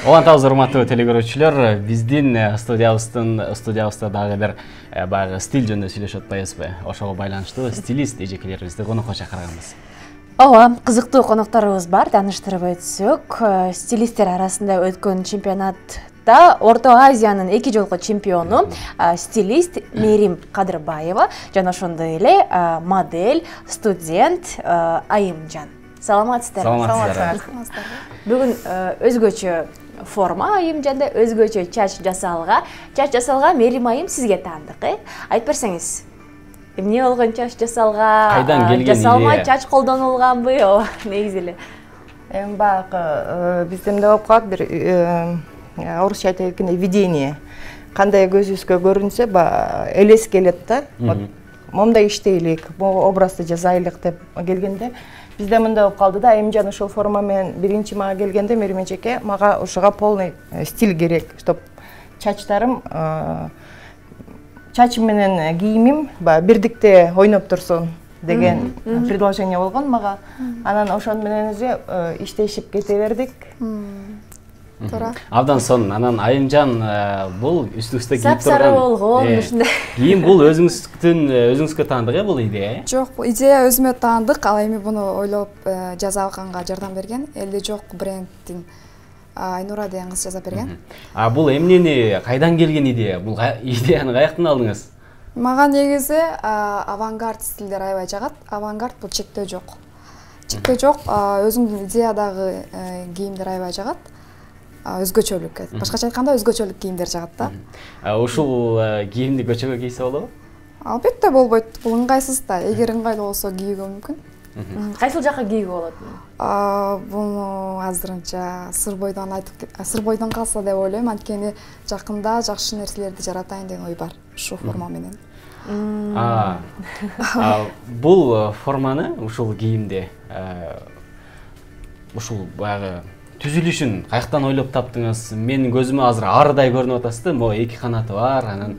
Олантабыз урматтуу телекөрүүчүлөр, биздин студиябызда дагы бир баягы стиль жөнүндө сүйлөшүп атпайбызбы? Ошого байланыштуу стилист эжекелерибизди конокко чакырганбыз. Ооба, кызыктуу конокторубуз бар, тааныштырып өтсөк. Стилисттер арасында өткөн чемпионатта Орто Азиянын 2 жолку чемпиону стилист Мерим Кадырбаева жана ошондой эле модель, студент Айымжан. Саламатсыздар. Саламатсыздар. Бүгүн өзгөчө форма Айымжанда, өзгөчө чач жасалга Мерим Айым сизге таандык. Айтып берсеңиз, эмне болгон чач жасалга? Кайдан келген жасалмай чач колдонулганбы? Негизи эле. Баягы биздемде болуп калат бир орусча айтып айтканда видение. Кандай көзүбүзгө көрүнсө, элес келет да. Момундай иштейлик, могу образды жазайлык деп келгенде бизде мындай болуп калды да. Айымжан ошол форма менен биринчи мага келгенде Мерим эжеке мага ошого полный стиль керек, чтоб чачтарым чачым менен кийимим бирдикте ойноп турсун деген предложение болгон мага. Анан ошон менен иштешип кете бердик. Туура. Абдан сонун. Анан Айымжан бул үстүңүздө кийип Сап-сары болгон ушундай. Кийим бул өзүңүзгө таандык бул идея? Жок, бул идея өзүмө таандык. Ал эми буну ойлоп жаза алганга жардам берген. Элде жок брендтин Айнура деген кыз жаза берген. Бул эмнени кайдан келген идея? Бул идеяны каяктан алдыңыз? Мага негизи авангард стилдер аябай жагат. Авангард бул чектөө жок. Чектөө жок, өзүмдүн идеядагы кийимдер аябай жагат. Өзгөчөлүк. Башкача айтканда өзгөчөлүк кийимдер жагат да. Ушул кийимди көчөгө кийсе болобу? Албетте болбойт. Бул ыңгайсыз да. Эгер ыңгайлуу болсо кийүүгө мүмкүн. Кайсыл жакка кийүүгө болот? Буну азырынча сыр бойдон калса деп ойлойм, анткени жакында жакшы нерселерди жаратайын деген ой бар ушул форма менен. Бул форманы, ушул кийимди ушул баягы түзүлүшүн каяктан ойлоп таптыңыз? Менин көзүмө азыр арыдай көрүнүп атасызды. Могу 2 канаты бар, анан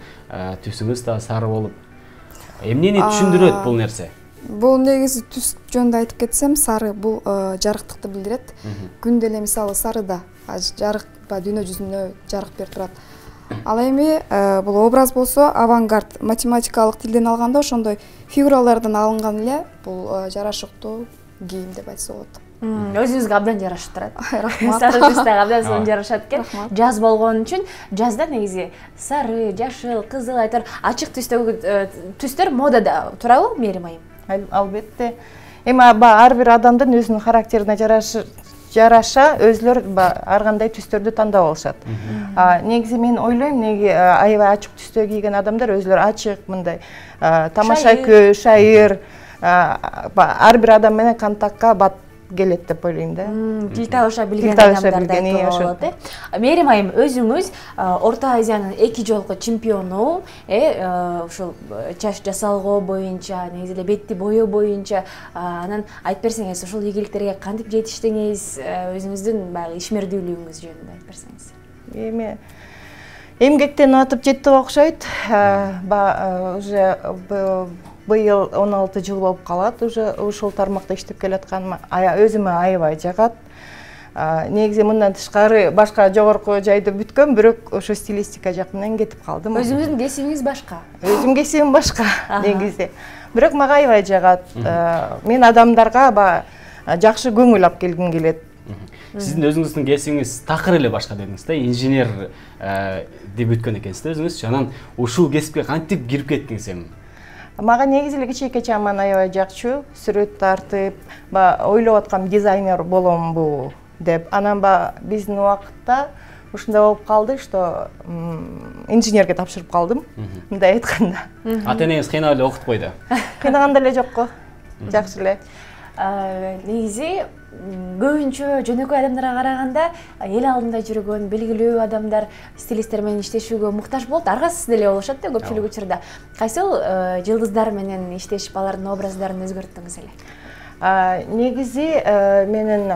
түсүңүз да сары болуп. Эмнени түшүндүрөт бул нерсе? Бул негизи түс жөнүндө айтып кетсем, сары бул жарыктыкты билдирет. Күндө эле мисалы сарыда жарык дүйнө жүзүнө жарык берип турат. Ал эми бул образ болсо авангард математикалык тилден алганда ошондой фигуралардан алынган эле бул жарашыктуу кийим деп айтса болот. Өзүңүзгө абдан жарашып турат. Рахмат. Сары түстө абдан сонун жарашат экен. Жаз болгон үчүн жазда негизи сары, жашыл, кызыл айтар ачык түстөгү түстөр модада, туурабы Мерим Айым? Албетте. Эми ар бир адамдын өзүнүн характерине жараша өзүлөр ар кандай түстөрдү тандап алышат. Негизи мен ойлойм, неге аябай ачык түстө кийген адамдар өзүлөр ачык мындай тамаша көз, шайыр ар бир адам менен контактка келет деп ойлойм да. Тил табыша билген адамдарда болот. Мерим Айым, өзүңүз Орто Азиянын 2 жолку чемпиону, ушул чач жасалгоо боюнча, негизи эле бетти боёо боюнча, анан айтып берсеңиз, ушул ийгиликтерге кантип жетиштиңиз, өзүңүздүн баягы ишмердүүлүгүңүз жөнүндө айтып берсеңиз. Эми эмгектен атып жетти окшойт. Уже быйыл 16 жыл болуп калат, уже ушул тармакта иштеп келатканыма өзүмө аябай жагат. Негизи мындан тышкары башка жогорку жайды бүткөм, бирок ошо стилистика жак менен кетип калдым. Өзүңүздүн кесибиңиз башка? Өзүм кесибим башка негизи. Бирок мага аябай жагат. Мен адамдарга жакшы көңүл алып келгим келет. Сиздин өзүңүздүн кесибиңиз такыр эле башка дедиңиз да, инженер деп бүткөн экенсиз да өзүңүз. Анан ушул кесипке кантип кирип кеттиңиз эми? Мага негизи эле кичинекей чагыман аябай жакчу, сүрөт тартып, ойлоп аткам дизайнер боломбу деп. Анан биздин убакытта ушундай болуп калды, что инженерге тапшырып калдым, мындай айтканда. Ата-энеңиз кыйнап эле окутуп койду? Кыйнаганда эле жокко. Жакшы эле. Негизи көбүнчө жөнөкөй адамдарга караганда эл алдында жүргөн белгилүү адамдар стилисттер менен иштешүүгө муктаж болот. Аргасыз деле болушат да көпчүлүк учурда. Кайсыл жылдыздар менен иштешип алардын образдарын өзгөрттүңүз эле? Негизи менин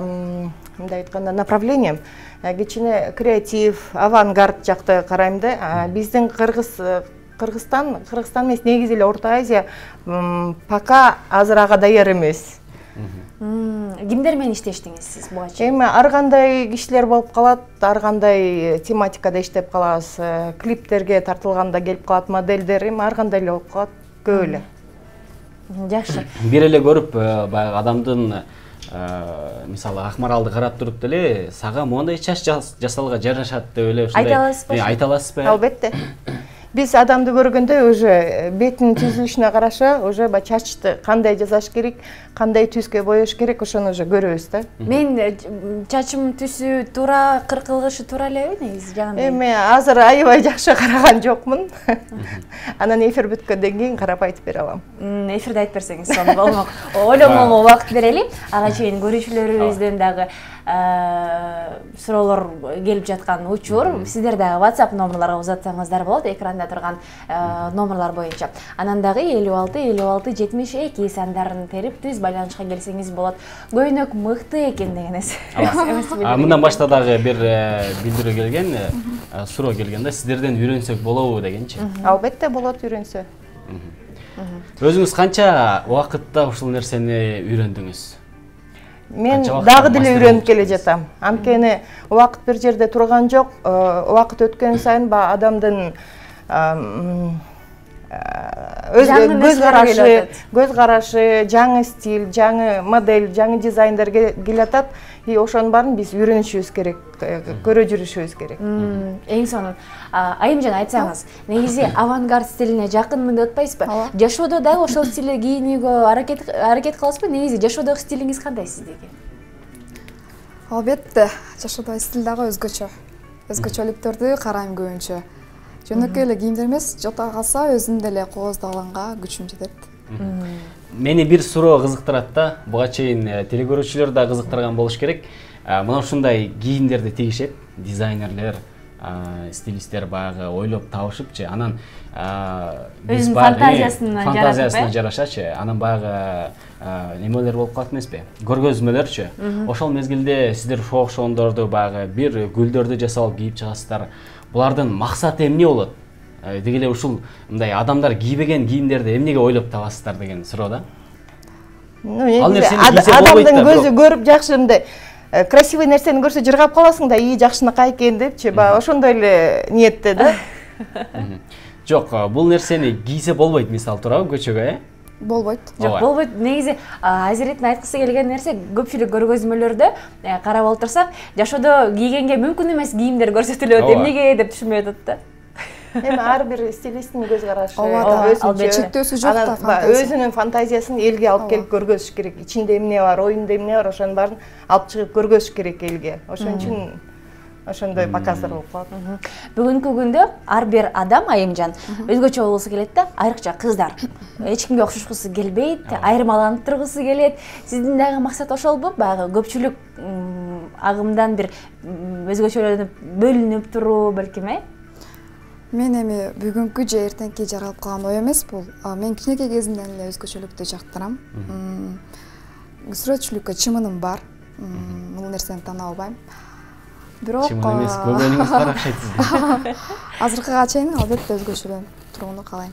мындай айтканда направлением кичине креатив, авангард жакты карайм да. Биздин Кыргызстан эмес, негизи эле Орто Азия пока азыр ага даяр эмес. Кимдер менен иштештиңиз сиз буга чейин? Эми ар кандай кишилер болуп калат, ар кандай тематикада иштеп калабыз. Клиптерге тартылганда келип калат моделдер, эми ар кандай эле болуп калат, көп эле. Жакшы. Бир эле көрүп баягы адамдын мисалы Акмаралды карап туруп деле сага моундай чач жасалга жарашат деп эле ушундай Айта аласызбы? Айта аласызбы? Албетте. Биз адамды көргөндө уже бетинин түзүлүшүнө караша, уже чачты кандай жасаш керек, кандай түскө боёш керек, ошону уже көрөбүз да. Мен чачым түсү туура, кыркылышы туура элеби негизи жагандай? Эми азыр аябай жакшы караган жокмун. Анан эфир бүткөндөн кийин карап айтып бере алам. Эфирде айтып берсеңиз сонун болмок. Ойлонууга убакыт берели. Ага чейин көрүүчүлөрүбүздөн дагы суроолор келип жаткан учур. Сиздер дагы WhatsApp номерларга узатсаңыздар болот, экранда турган номерлар боюнча. Анан дагы 56 56 72 сандарын терип түз байланышка келсеңиз болот. Көйнөк мыкты экен дегенес. Мындан башта дагы бир билдирүү келген, суроо келген да, сиздерден үйрөнсөк болобу дегенчи. Албетте болот үйрөнсө. Өзүңүз канча убакытта ушул нерсени үйрөндүңүз? Мен дагы деле үйрөнүп келе жатам. Анткени убакыт бир жерде турган жок. Убакыт өткөн сайын адамдын көз карашы, жаңы стиль, жаңы модель, жаңы дизайндер келатат. И ошонун баарын биз үйрөнүшүбүз керек, көрө жүрүшүбүз керек. Эң сонун. Айымжан, айтсаңыз, негизи авангард стилине жакынмын деп атпайсызбы? Жашоодо дагы ошол стилде кийинүүгө аракет кыласызбы? Негизи жашоодогу стилиңиз кандай сиздеги? Албетте, жашоодогу стиль дагы өзгөчө. Өзгөчөлүктөрдү карайм көбүнчө. Жөнөкөй эле кийимдер эмес, жота калса өзүм деле кооздоголганга күчүм жетет. Мени бир суроо кызыктырат да, буга чейин телекөрүүчүлөр да кызыктырган болуш керек. Мына ушундай кийимдерди тигишет, дизайнерлер, стилисттер баягы ойлоп табышыпчы, анан өзүнүн фантазиясына жарашачы, анан баягы немелер болуп калат эмеспи? Көргөзмөлөрчү. Ошол мезгилде сиздер ошо окшогондорду баягы бир гүлдөрдү жасап кийип чыгасыздар. Булардын максаты эмне болот? Деги эле ушул мындай адамдар кийбеген кийимдерди эмнеге ойлоп табасыздар деген суроо да. Адамдын көзү көрүп жакшы мындай красивый нерсени көрсө жыргап каласың да, жакшынакай экен депчи, баягы ошондой эле ниетте да. Жок, бул нерсени кийсе болбойт, мисалы туурабы көчөгө, Болбойт. Жок, болбойт. Негизи Азиреттин айткысы келген нерсе көпчүлүк көргөзмөлөрдө карап отурсак, жашоодо кийгенге мүмкүн эмес кийимдер көрсөтүлөт, эмнеге деп түшүнбөй атат да. Эми ар бир стилисттин көз карашы, өзүнчө чектөөсү жок да, өзүнүн фантазиясын элге алып келип көргөзүш керек. Ичинде эмне бар, оюнда эмне бар, ошонун баарын алып чыгып көргөзүш керек элге. Ошон үчүн ошондой показдар болуп калат. Бүгүнкү күндө ар бир адам, Айымжан, өзгөчө болсо келет да, айрыкча кыздар. Эч кимге окшошкусу келбейт, айырмаланып тургусу келет. Сиздин дагы максат ошолбу? Баягы көпчүлүк агымдан бир өзгөчөлөнүп, бөлүнүп туруу белким, Мен эми бүгүнкү же эртеңки жаралып калган ой эмес бул. Мен кичинекей кезимден эле өзгөчөлүктү жактырам. Сүрөтчүлүккө чымыным бар. Бул нерсени тана албайм. Бирок чымын эмес, көргөнүңүз бар окшойт сизге. Азыркыга чейин албетте өзгөчөлөнүп турууну каалайм.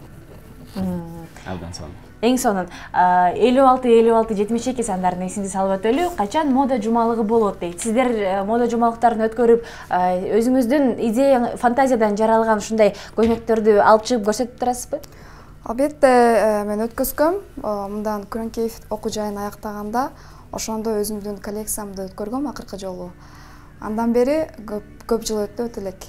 Абдан сонун. Эң сонун 56-56-72 сандарын эсиңизге салып өтөлү. Качан мода жумалыгы болот дейт? Сиздер мода жумалыктарын өткөрүп, өзүңүздүн идея, фантазиядан жаралган ушундай көйнөктөрдү алып чыгып көрсөтүп турасызбы? Албетте, мен өткөзгөм. Мындан Күрөңкеев окуу жайын аяктаганда, ошондо өзүмдүн коллекциямды өткөргөм акыркы жолу. Андан бери көп жыл өтүп элек.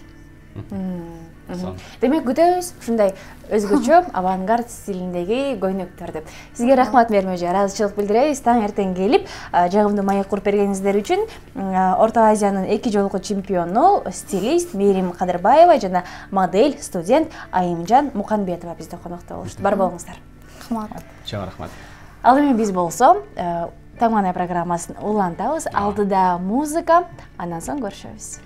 Демек күтөбүз ушундай өзгөчө авангард стилиндеги көйнөктөрдү. Сизге рахмат бермежи, ыраазычылык билдиребиз. Таң эртең келип, жагымдуу маек куруп бергениңиздер үчүн Орто Азиянын 2 жолку чемпиону, стилист Мээрим Кадырбаева жана модель, студент Айымжан Муканбетова бизде конокто болушту. Бар болуңуздар. Рахмат. Чоң рахмат. Ал эми биз болсо Таң мана программасын улантабыз. Алдыда музыка, андан соң көрүшөбүз.